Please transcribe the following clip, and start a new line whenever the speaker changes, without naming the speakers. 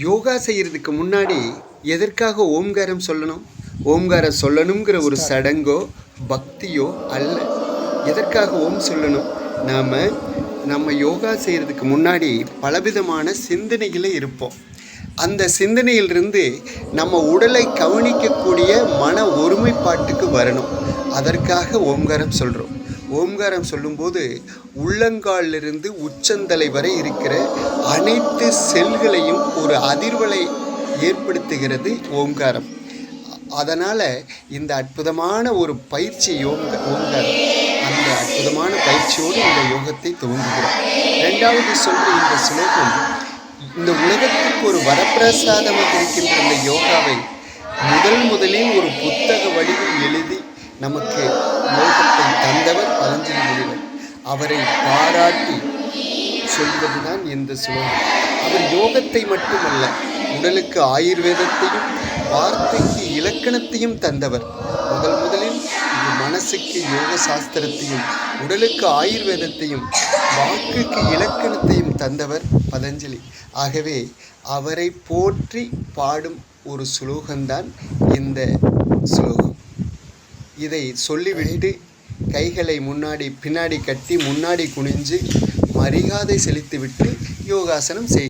யோகா செய்கிறதுக்கு முன்னாடி எதற்காக ஓம்காரம் சொல்லணும்? ஓம்காரம் சொல்லணுங்கிற ஒரு சடங்கோ பக்தியோ அல்ல. எதற்காக ஓம் சொல்லணும்? நம்ம யோகா செய்கிறதுக்கு முன்னாடி பலவிதமான சிந்தனைகளே இருப்போம். அந்த சிந்தனையிலிருந்து நம்ம உடலை கவனிக்கக்கூடிய மன ஒருமைப்பாட்டுக்கு வரணும். அதற்காக ஓம்காரம் சொல்கிறோம். ஓம்காரம் சொல்லும்போது உள்ளங்காலிலிருந்து உச்சந்தலை வரை இருக்கிற அனைத்து செல்களையும் ஒரு அதிர்வலை ஏற்படுத்துகிறது ஓம்காரம். அதனால் இந்த அற்புதமான ஒரு பயிற்சி ஓம்காரம். அந்த அற்புதமான பயிற்சியோடு இந்த யோகத்தை துவங்குகிறோம். ரெண்டாவது சொல்கிற இந்த சுலோகம் இந்த உலகத்துக்கு ஒரு வரப்பிரசாதமாக இருக்கின்ற இந்த யோகாவை முதலில் ஒரு புத்தக வடிவில் எழுதி நமக்கு யோகத்தை தந்தவர் பதஞ்சலி முனிவர். அவரை பாராட்டி சொல்வதுதான் இந்த சுலோகம். அவர் யோகத்தை மட்டுமல்ல, உடலுக்கு ஆயுர்வேதத்தையும் வார்த்தைக்கு இலக்கணத்தையும் தந்தவர். முதலில் இது மனசுக்கு யோக சாஸ்திரத்தையும் உடலுக்கு ஆயுர்வேதத்தையும் வாக்குக்கு இலக்கணத்தையும் தந்தவர் பதஞ்சலி. ஆகவே அவரை போற்றி பாடும் ஒரு சுலோகம்தான் இந்த சுலோகம். இதை சொல்லிவிட்டு கைகளை முன்னாடி பின்னாடி கட்டி முன்னாடி குனிஞ்சு மரியாதை செலுத்திவிட்டு யோகாசனம் செய்